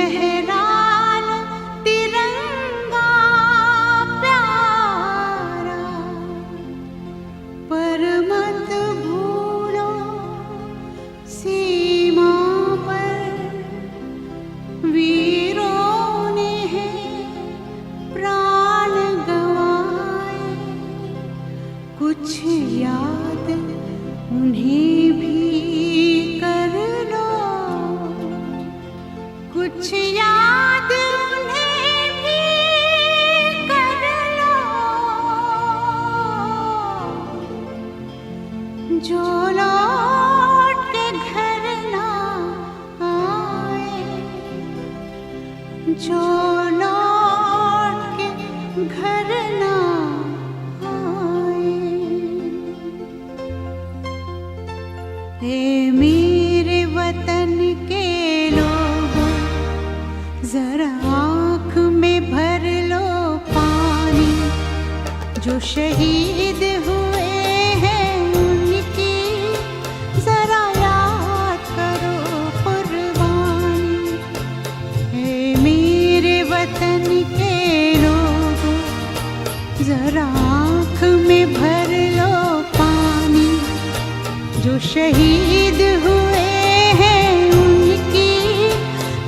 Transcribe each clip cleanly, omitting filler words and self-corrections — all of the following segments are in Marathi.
लहरा लो तिरंगा प्यारा, पर मत भूलो सीमा पर वीरों ने है प्राण गंवाए। कुछ याद उन्हें भी कर लो, कुछ याद उन्हें भी कर लो, जो लौट के घर ना आए, जो लौट के घर ना आए। ए मेरे वतन के लोगों, जरा आँख में भर लो पानी, जो शहीद हुए हैं उनकी जरा याद करो कुर्बानी। ए मेरे वतन के लोगों, जरा आँख में भर लो पानी, जो शहीद हुए हैं उनकी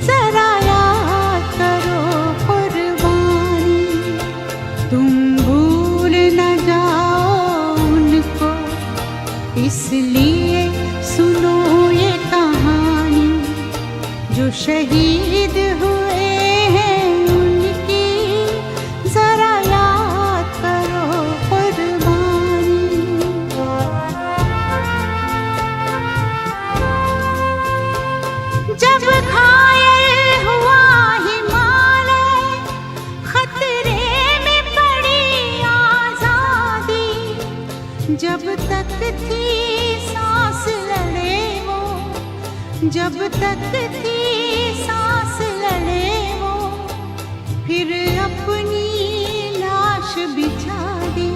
जरा याद करो कुर्बानी। तुम भूल न जाओ उनको, इसलिए सुनो ये कहानी, जो शहीद हुए हैं उनकी जरा याद करो कुर्बानी। जब घायल हुआ हिमालय, खतरे में पड़ी आजादी, जब तक थी सांस लड़े वो, जब तक थी सांस लड़े वो, फिर अपनी लाश बिछा दी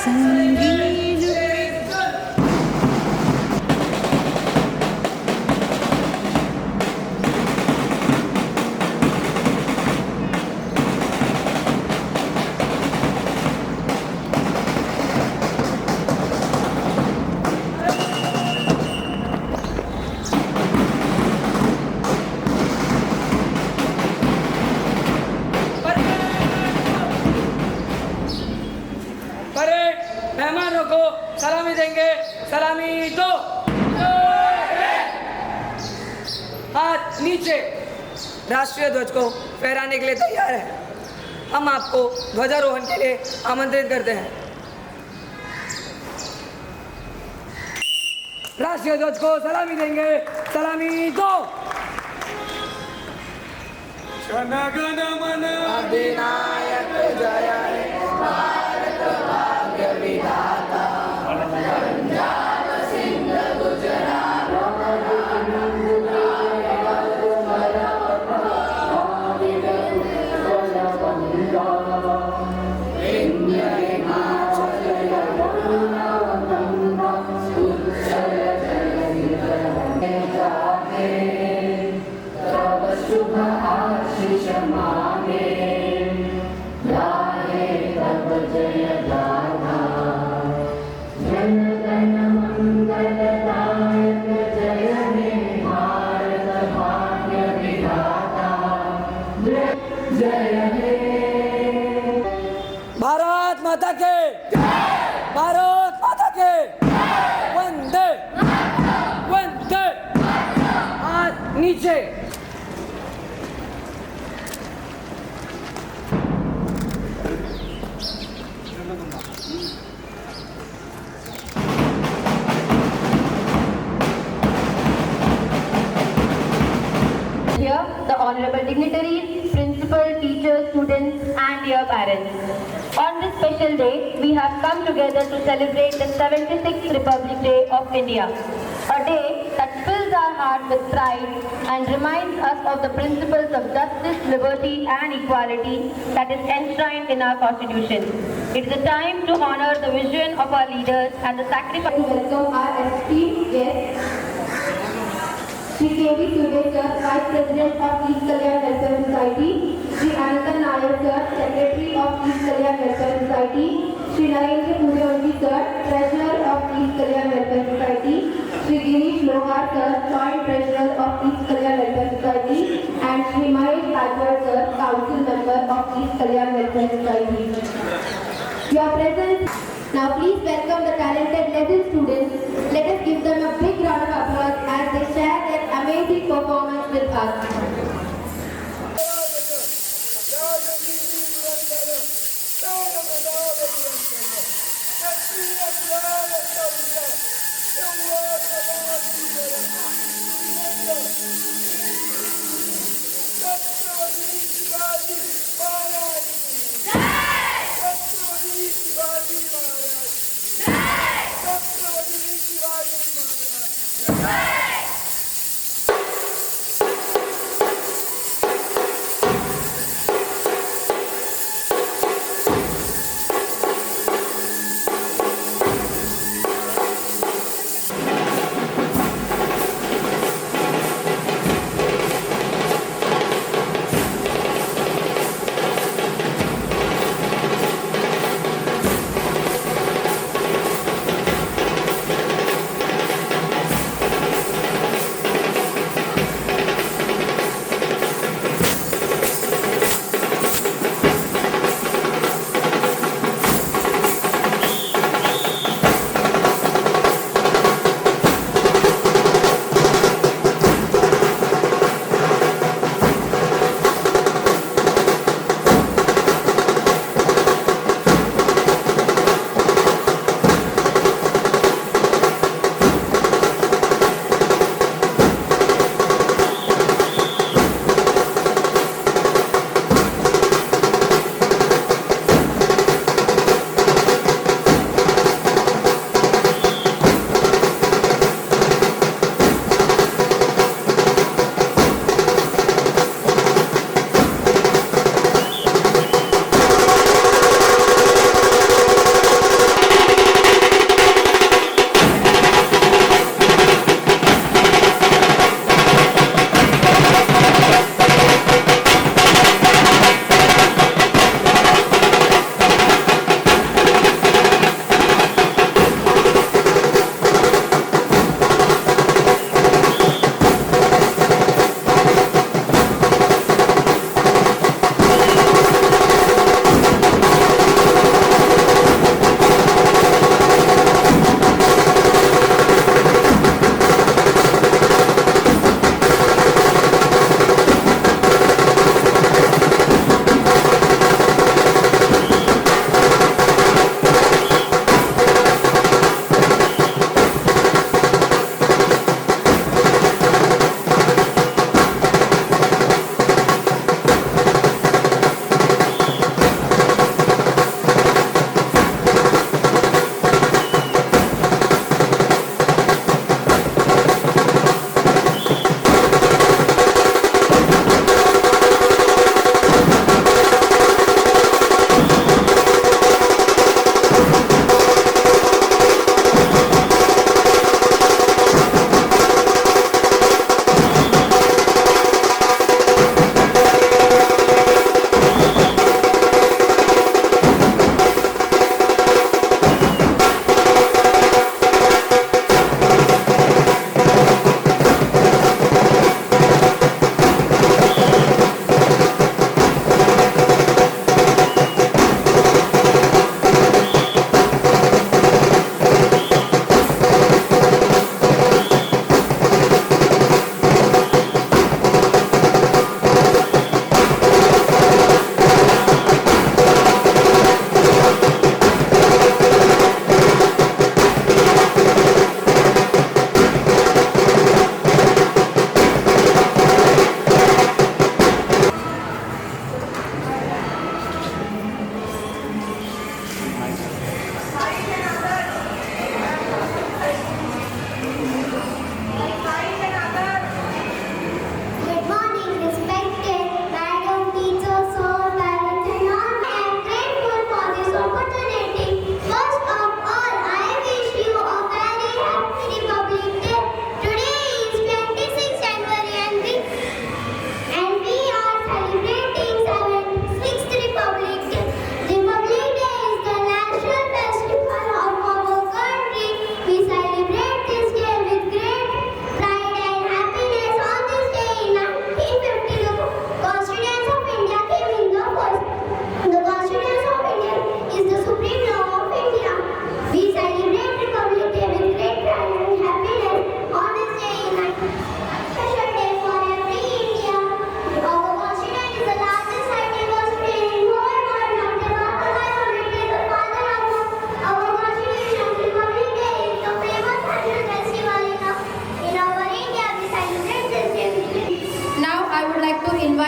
संगीन। मेहमानों को सलामी देंगे। सलामी दो, हाथ नीचे। राष्ट्रीय ध्वज को फहराने के लिए तैयार है। हम आपको ध्वजारोहण के लिए आमंत्रित करते हैं। राष्ट्रीय ध्वज को सलामी देंगे। सलामी दो। जन गण मन अधिनायक जय हे, भारत भाग्य विधाता, पंजाब सिंध गुजरात, विंध्य हिमाचल यमुना गंगा, उच्चल जलधि तब शुभ आशीष मांगे, गाहे तब जय गाथा। जन गण मंगलदायक जय हे, भारत भाग्य विधाता, जय हे। भारत माता के, भारत माता के, वंदे वंदे। हाथ नीचे। Here, the honorable dignitaries, principal, teachers, students, and dear parents. On this special day, we have come together to celebrate the 76th Republic Day of India. A day that fills our heart with pride and reminds us of the principles of justice, liberty, and equality that is enshrined in our Constitution. It is a time to honor the vision of our leaders and the sacrifice. Welcome our esteemed guests. Shri K.V. Sube sir, Vice President of East Kalyan Welfare Society. Shri Anandan Nair sir, Secretary of East Kalyan Welfare Society. Shri Narendra Puryavanshi sir, Treasurer of East Kalyan Welfare Society. Shri Girish Lohar sir, Joint Treasurer of East Kalyan Welfare Society. And Shri Mahesh Backward sir, Council Member of East Kalyan Welfare Society. Your presence. Now please welcome the talented legend students. Let us give them a big round of applause as they share their amazing performance with us.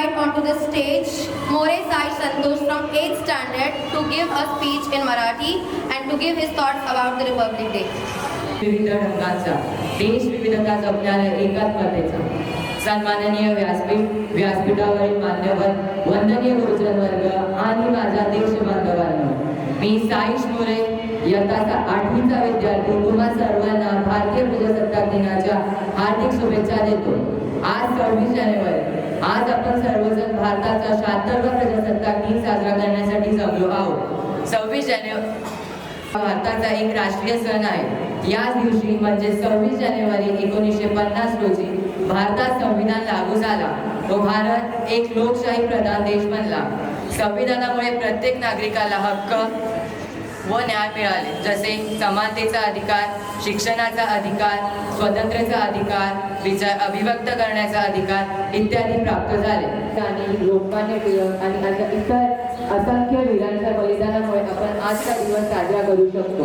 invite onto the stage More Sai Santosh from 8th standard to give a speech in Marathi and to give his thoughts about the Republic Day. विविध ढंगाचा देश विविधता जपणाऱ्या एकात्मतेचा सन्माननीय व्यासपीठावरील मान्यवर वंदनीय गुरुजन वर्ग आणि माझ्या देश बांधवांनो, मी साईश मोरे इयत्ता 8वीचा विद्यार्थी तुम्हा सर्वांना भारतीय प्रजासत्ताक दिनाच्या हार्दिक शुभेच्छा देतो. आज 26 जानेवारी, आज आपण सर्वजण भारताचा 76वा प्रजासत्ताक दिन साजरा करण्यासाठी जमलो आहोत. 26 जानेवारी भारताचा एक राष्ट्रीय सण आहे. याच दिवशी म्हणजे 26 जानेवारी 1950 रोजी भारतात संविधान लागू झाला व भारत एक लोकशाही प्रधान देश बनला. संविधानामुळे प्रत्येक नागरिकाला हक्क व न्याय मिळाले, जसे समानतेचा अधिकार, शिक्षणाचा अधिकार, स्वातंत्र्याचा अधिकार, विचार अभिव्यक्त करण्याचा अधिकार इत्यादी प्राप्त झाले. आणि लोकमान्य टिळक आणि अशा इतर असंख्य वीरांच्या बलिदानामुळे आपण आजचा दिवस साजरा करू शकतो.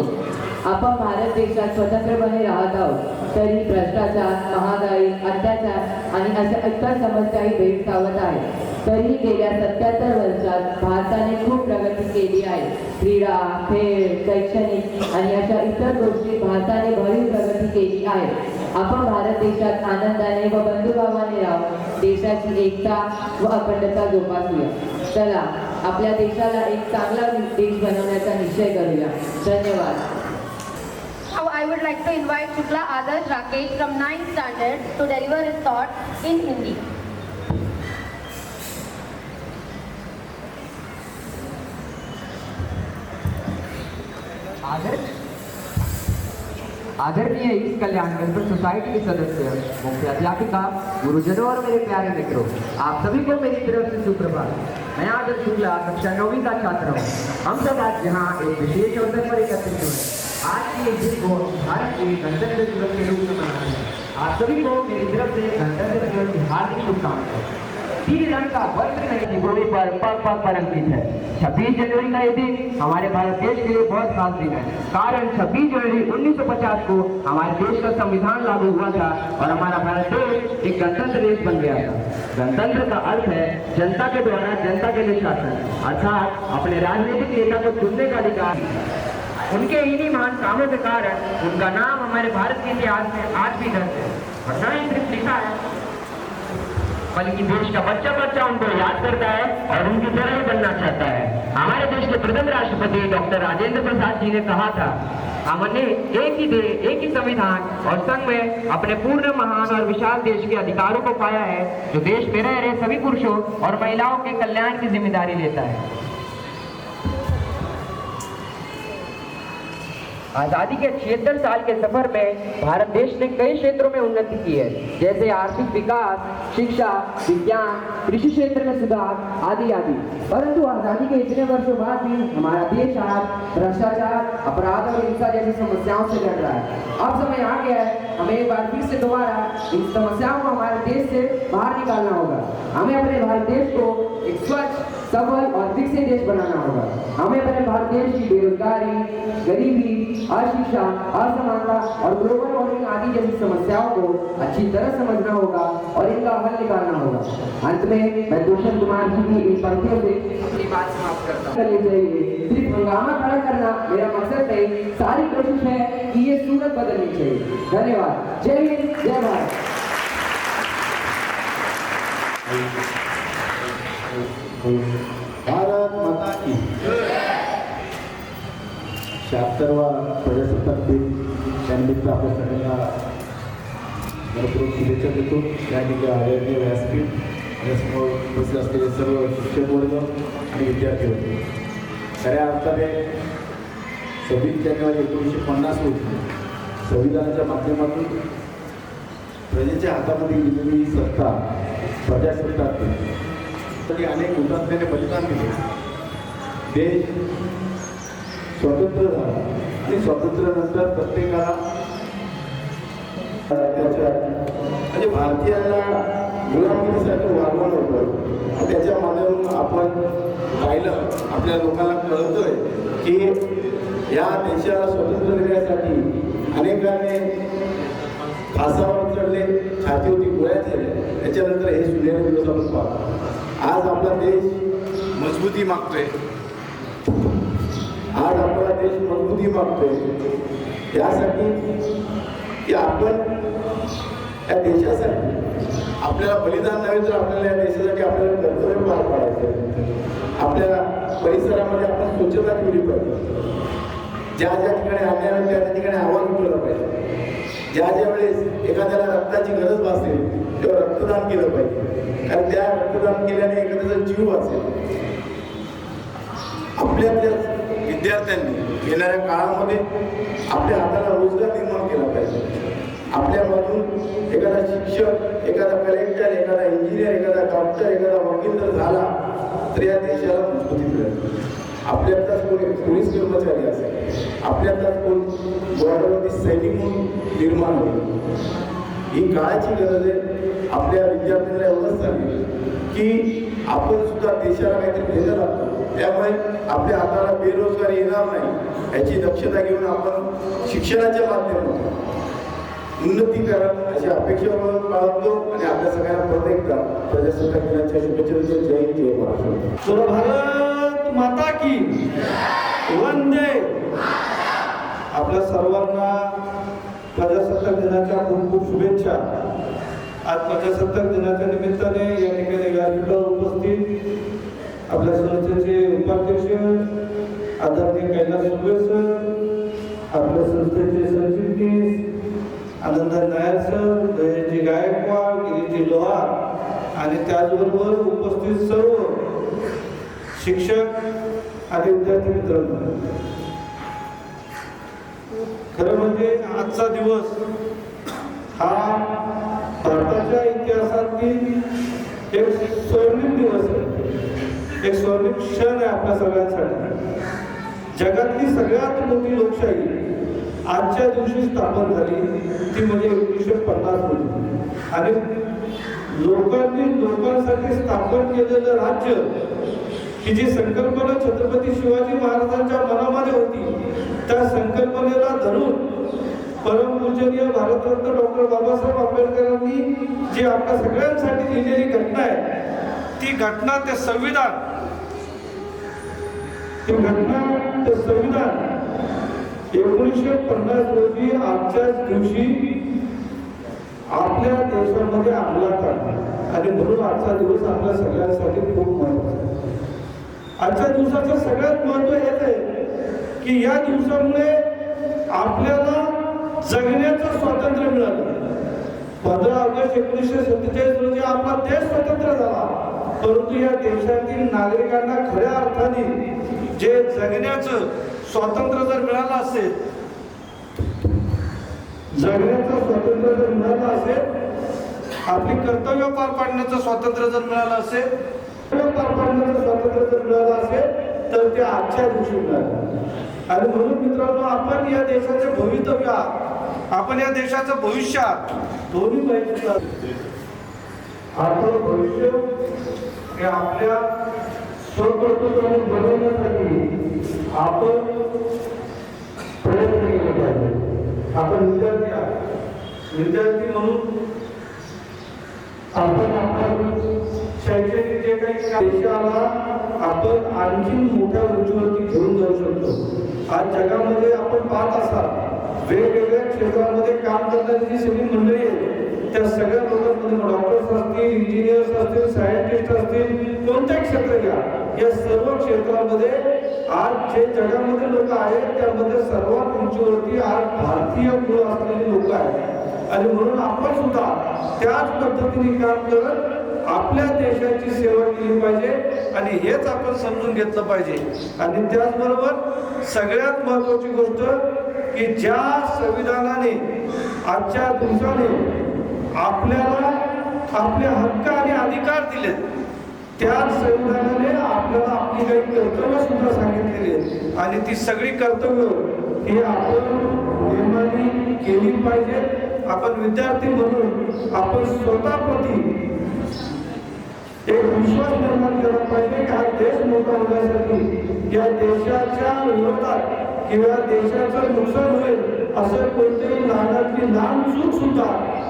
आपण भारत देशात स्वतंत्रपणे राहत आहोत, तरी भ्रष्टाचार, महागाई, अत्याचार आणि अशा इतर समस्याही भेडसावत आहेत. तरी गेल्या 77 वर्षात भारताने खूप प्रगती केली आहे. क्रीडा, खेळ, शैक्षणिक आणि अशा इतर गोष्टी भारताने भरीव प्रगती केली आहे. आपण भारत देशात आनंदाने व बंधुभावाने राहून देशाची एकता व अखंडता जोपासूया. चला आपल्या देशाला एक चांगला देश बनवण्याचा निश्चय करूया. धन्यवाद. Now I would like to invite Shukla Adarsh Rakesh from 9th standard to deliver his thoughts in Hindi. आदरणीय ईस्ट कल्याण वेलफेयर सोसाइटी के सदस्य, मुख्य अध्यापिका, गुरुजनों और मेरे प्यारे मित्रों, आप सभी को मेरी तरफ से सुप्रभात. मैं आदर्श शुक्ला कक्षा 9वीं का छात्र हूँ. हम सब आज यहाँ एक विशेष अवसर पर एकत्रित हुए. आज की इस दिन को भारत के गणतंत्र दिवस के रूप में मनाते हैं. आप सभी को मेरी तरफ से गणतंत्र दिवस की हार्दिक शुभकामनाएं. तीन रंग का वस्त्र नहीं भूमि पर पग पग पर अंकित है. 26 जनवरी का ये दिन हमारे भारत देश के लिए बहुत खास दिन है. कारण 26 जनवरी 1950 को हमारे देश का संविधान लागू हुआ था और हमारा भारत देश एक गणतंत्र देश बन गया था. गणतंत्र का अर्थ है जनता के द्वारा जनता के लिए शासन, अर्थात अपने राजनीतिक नेता को चुनने का अधिकार. उनके इन्हीं महान कामों के कारण उनका नाम हमारे भारत के इतिहास में आज भी दर्ज है. और न ही सिर्फ लिखा है, बल्कि देश का बच्चा बच्चा उनको याद करता है और उनकी तरह ही बनना चाहता है. हमारे देश के प्रथम राष्ट्रपति डॉक्टर राजेंद्र प्रसाद जी ने कहा था, हमने एक ही देश, एक ही संविधान और संघ में अपने पूर्ण महान और विशाल देश के अधिकारों को पाया है, जो देश में रह रहे सभी पुरुषों और महिलाओं के कल्याण की जिम्मेदारी लेता है. आज़ादी के 76 साल के सफर में भारत देश ने कई क्षेत्रों में उन्नति की है, जैसे आर्थिक विकास, शिक्षा, विज्ञान, कृषि क्षेत्र में सुधार आदि आदि. परंतु आज़ादी के इतने वर्षों बाद भी हमारा देश आज भ्रष्टाचार, अपराध और हिंसा जैसी समस्याओं से लड़ रहा है. अब समय आ गया है, हमें एक बार फिर से दोबारा इन समस्याओं को हमारे देश से बाहर निकालना होगा. हमें अपने भारत देश को एक स्वच्छ, सबल और विकसित देश बनाना होगा. हमें अपने भारत देश की बेरोजगारी, गरीबी, अशिक्षा, असमानता और ग्लोबल वार्मिंग आदि जैसी समस्याओं को अच्छी तरह समझना होगा और इनका हल निकालना होगा. अंत में मैं भूषण कुमार जी की इन पंक्तियों से अपनी बात समाप्त करता हूँ. करनी चाहिए, सिर्फ हंगामा खड़ा करना मेरा मकसद नहीं, सारी कोशिश है कि ये सूरत बदलनी चाहिए. धन्यवाद. जय हिंद, जय भारत. भारत माता की 76वा प्रजासत्ताक दिन त्यानिमित्त आपल्या सगळ्यांना मनपूर्वक शुभेच्छा देतो. त्यानिमित्त आदरणीय व्यासपीठ यासमोर उपस्थित असलेले सर्व शिक्षक वर्ग आणि विद्यार्थी वर्ग, खऱ्या अर्थाने 26 जानेवारी 1950 रोजी संविधानाच्या माध्यमातून प्रजेच्या हातामध्ये दिलेली ही सत्ता प्रजासत्ताक दिन तरी अनेक हुतात्म्याने बलिदान दिले. देश स्वतंत्र झाला आणि स्वातंत्र्यानंतर प्रत्येकाला म्हणजे भारतीयांना गुलामीसाठी वागवलं होतं. त्याच्या माध्यमातून आपण पाहिलं, आपल्या लोकांना कळतोय की या देशाला स्वतंत्र देण्यासाठी अनेकांनी फासावर चढले, छातीवरती गोळ्या झाल्या. त्याच्यानंतर हे सुनहरी दिवस आपण पाहतो. आज आपला देश मजबूती मागतोय, आज आपला देश मजबूती मागतोय यासाठी की आपण या देशासाठी आपल्याला बलिदान नव्हे तर आपल्याला या देशासाठी आपल्याला कर्तव्य पार पाडायचं. आपल्या परिसरामध्ये आपण स्वच्छता ठेवली पाहिजे. ज्या ज्या ठिकाणी अन्याय होईल त्या ठिकाणी आवाज उठवला पाहिजे. ज्या ज्या वेळेस एखाद्याला रक्ताची गरज भासेल तेव्हा रक्तदान केलं पाहिजे, कारण त्या रक्तदान केल्याने एखाद्याचा जीव वाचेल. आपल्यातल्या विद्यार्थ्यांनी येणाऱ्या काळामध्ये आपल्या हाताला रोजगार निर्माण केला पाहिजे. आपल्यामधून एखादा शिक्षक, एखादा कलेक्टर, एखादा इंजिनियर, एखादा डॉक्टर, एखादा वकील जर झाला तर या देशाला मजबूती मिळेल. आपल्यातलाच कोणी पोलीस कर्मचारी असेल, आपल्यातलाच कोण बॉर्डरवरती सैनिक म्हणून निर्माण होईल. ही काळाची गरज आहे. आपल्या विद्यार्थ्यांना एवढंच सांगेल की आपण सुद्धा देशाला काहीतरी देणं लागतो. त्यामुळे आपल्या हाताला बेरोजगारी येणार नाही याची दक्षता घेऊन आपण शिक्षणाच्या माध्यमातून उन्नती करा अशी अपेक्षा बाळगतो आणि आपल्या सगळ्यांना परत एकदा प्रजासत्ताक दिनाच्या शुभेच्छा देतो. जय हिंद, जय महाराष्ट्र. तर भारत माता की वंदे. आपल्या सर्वांना प्रजासत्ताक दिनाच्या खूप खूप शुभेच्छा. आज प्रजासत्ताक दिनाच्या निमित्ताने या ठिकाणी व्यासपीठावर उपस्थित आपल्या संस्थेचे उपाध्यक्ष आदरणीय कैलास सुर्वे सर, आपल्या संस्थेचे सरचिटणीस आनंद नायर सर, दयाजी गायकवाड, गिरीजी लोहार आणि त्याचबरोबर उपस्थित सर्व शिक्षक आणि विद्यार्थी मित्रांनो, खरं म्हणजे आजचा दिवस हा भारताच्या इतिहासातील एक स्वर्णिम दिवस आहे, एक स्वर्णिम क्षण आहे आपल्या सगळ्यांसाठी. जगातली सगळ्यात मोठी लोकशाही आजच्या दिवशी स्थापन झाली ती म्हणजे 1950 मध्ये. आणि लोकांनी लोकांसाठी स्थापन केलेलं राज्य ही जी संकल्पना छत्रपती शिवाजी महाराजांच्या मनामध्ये होती, त्या संकल्पनेला धरून परमपूजनीय भारतरत्न डॉक्टर बाबासाहेब आंबेडकरांनी जी आपल्या सगळ्यांसाठी लिहिलेली घटना आहे, ती घटना ते संविधान, ती घटना ते संविधान 1950 रोजी आजच्याच दिवशी आपल्या देशामध्ये अंमलात आणला. आणि म्हणून आजचा दिवस आपल्या सगळ्यांसाठी खूप महत्त्वाचा आहे. आजच्या दिवसाचं सगळ्यात महत्त्व हेच आहे की या दिवसामुळे आपल्याला जगण्याचं स्वातंत्र्य मिळालं. 15 ऑगस्ट 1947 रोजी आपला देश स्वतंत्र झाला, परंतु या देशातील नागरिकांना खऱ्या अर्थाने जे जगण्याचं स्वातंत्र्य जर मिळालं असेल, जगण्याचं स्वातंत्र्य जर मिळालं असेल, आपली कर्तव्य पार पाडण्याचं स्वातंत्र्य जर मिळालं असेल, पार पाडण्याचं स्वातंत्र्य जर मिळालं असेल तर ते आजच्या दिवशी मिळालं. आणि म्हणून मित्रांनो, आपण या देशाचे भवितव्य, आपण या देशाचं भविष्य दोन्ही माहिती. आपलं भविष्य हे आपल्या स्वकर्तृत्वाने बनवण्यासाठी आपण प्रयत्न केले पाहिजे. आपण विद्यार्थी आहात, विद्यार्थी म्हणून आपण आपल्या शैक्षणिक जे काही देशाला आपण आणखी मोठ्या उंचीवरती घेऊन जाऊ शकतो. आज जगामध्ये आपण पाहत असाल वेगवेगळ्या क्षेत्रामध्ये काम करणारी जी सगळी मंडळी आहे, त्या सगळ्या लोकांमध्ये डॉक्टर्स असतील, इंजिनियर्स असतील, सायंटिस्ट असतील, कोणत्या क्षेत्र घ्या, या सर्व क्षेत्रामध्ये आज जे जगामध्ये लोक आहेत त्यामध्ये सर्वात उंचीवरती आज भारतीय मूळ असलेली लोक आहेत. आणि म्हणून आपण सुद्धा त्याच पद्धतीने काम करत आपल्या देशाची सेवा केली पाहिजे आणि हेच आपण समजून घेतलं पाहिजे. आणि त्याचबरोबर सगळ्यात महत्त्वाची गोष्ट की ज्या संविधानाने आजच्या दिवसाने आपल्याला आपले हक्क आणि अधिकार दिलेत, त्याच संविधानाने आपल्याला आपली काही कर्तव्य सुद्धा सांगितलेली आहेत आणि ती सगळी कर्तव्य ही आपण नेमाने केली पाहिजे. आपण विद्यार्थी म्हणून आपण स्वतःप्रती एक विश्वास निर्माण केला पाहिजे की हा देश मोठा होण्यासाठी या देशाच्या विरोधात किंवा देशाचं नुकसान होईल असं कोणतेही लहानातली लहान चूक सुद्धा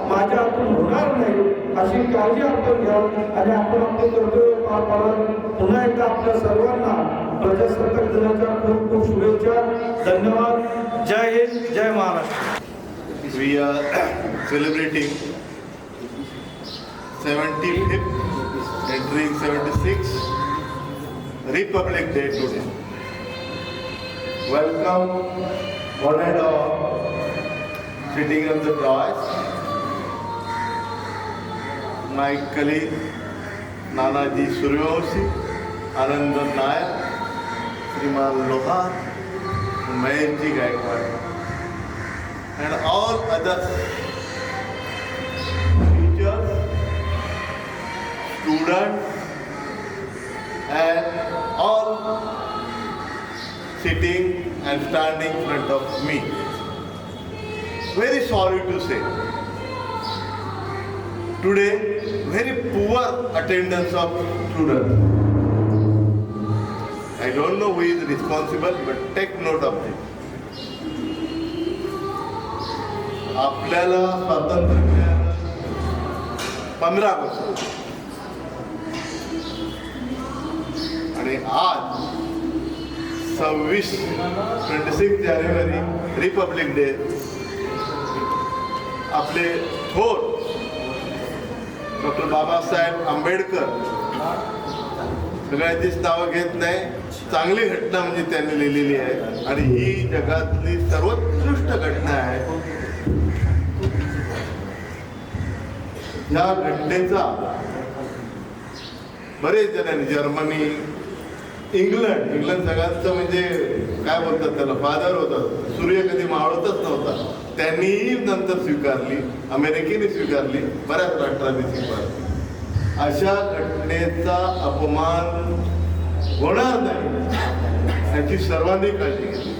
माझ्या हातून होणार नाही अशी काळजी आपण घ्या आणि आपण आपलं कर्तव्य पार पाडाल. पुन्हा एकदा आपल्या सर्वांना प्रजासत्ताक दिनाच्या खूप खूप शुभेच्छा. धन्यवाद. जय हिंद, जय Maharashtra. We are celebrating 75th, entering 76th Republic Day today. Welcome one and all sitting on the dais. My colleague Nanaji Suryavanshi, Anand Nayak, Sriman Lohar, Mayurji Gaikwad, and all other teachers, students, and all sitting and standing in front of me. Very sorry to say, today very poor attendance of students. I don't know who is responsible, but take note of it. आपल्याला स्वातंत्र्य मिळालं 15 ऑगस्ट आणि आज 26 जानेवारी रिपब्लिक डे. आपले थोर डॉक्टर बाबासाहेब आंबेडकर, सगळ्यांचीच नावं घेत नाही, चांगली घटना म्हणजे त्यांनी लिहिलेली आहे आणि ही जगातली सर्वोत्कृष्ट घटना आहे. या घटनेचा बरेच जणांनी, जर्मनी, इंग्लंड सगळ्यांचं म्हणजे काय बोलतात त्याला, फादर होता, सूर्य कधी मावळतच नव्हता, त्यांनीही नंतर स्वीकारली, अमेरिकेने स्वीकारली, बऱ्याच राष्ट्रांनी स्वीकारली. अशा घटनेचा अपमान होणार नाही याची सर्वांनी काळजी घेतली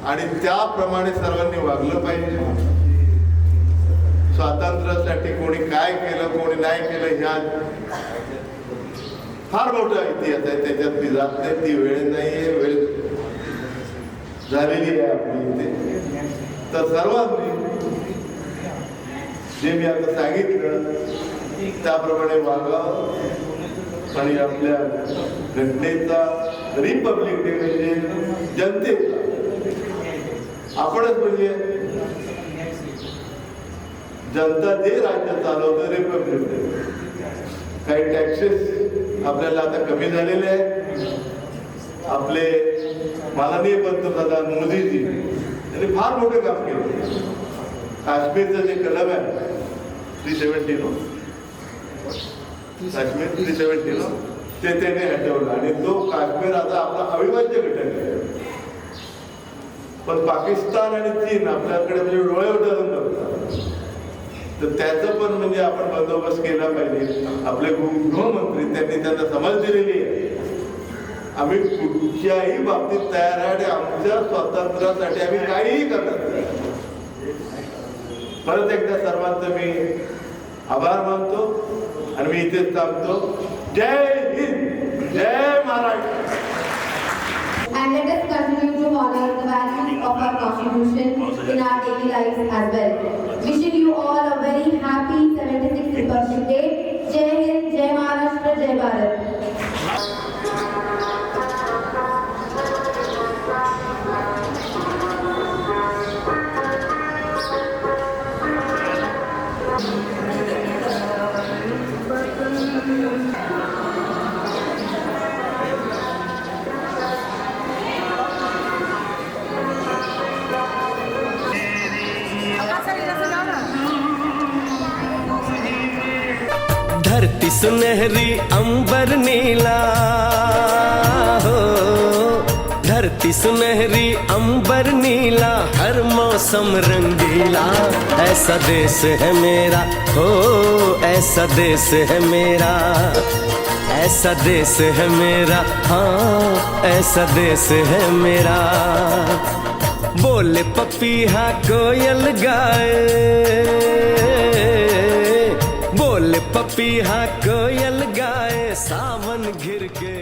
आणि त्याप्रमाणे सर्वांनी वागलं पाहिजे. स्वातंत्र्यासाठी कोणी काय केलं, कोणी नाही केलं, ह्या फार मोठा इतिहास आहे, त्याच्यात ती जात नाही, ती वेळ नाहीये, वेळ झालेली आहे आपली इथे. तर सर्वांनी जे मी आता सांगितलं त्याप्रमाणे वागावं आणि आपल्या घटनेचा, रिपब्लिक डे म्हणजे जनतेचा, आपणच म्हणजे जनता जे राज्य चालवतं रिपब्लिक डे. काही टॅक्सेस आपल्याला आता कमी झालेले आहेत. आपले माननीय पंतप्रधान मोदीजी यांनी फार मोठं काम केलं. काश्मीरचं जे कलम आहे 370 काश्मीर 370 ते त्याने हटवलं आणि तो काश्मीर आता आपला अविभाज्य घटक आहे. पण पाकिस्तान आणि चीन आपल्याकडे म्हणजे डोळे उठवून बघतात, तर त्याचं पण म्हणजे आपण बंदोबस्त केला पाहिजे. आपले गृहमंत्री त्यांनी त्यांना समज दिलेली आहे. आम्ही कुठच्याही बाबतीत तयार आहे आणि आमच्या स्वातंत्र्यासाठी आम्ही काहीही करणार. परत एकदा सर्वांचं मी आभार मानतो आणि मी इथेच थांबतो. जय हिंद, जय Maharashtra. And let us continue to honor the values of our Constitution in our daily lives as well. Wishing you all a very happy 76th Republic Day. Jai Hind, Jai Maharashtra, Jai Bharat. धरती सुनहरी अंबर नीला हो, धरती सुनहरी अंबर नीला, हर मौसम रंगीला, ऐसा देश है मेरा हो, ऐसा देश है मेरा, ऐसा देश है मेरा, हाँ ऐसा देश है मेरा। बोले पपीहा कोयल गाए, बोले पपीहा कोयल गाए, सावन घिर के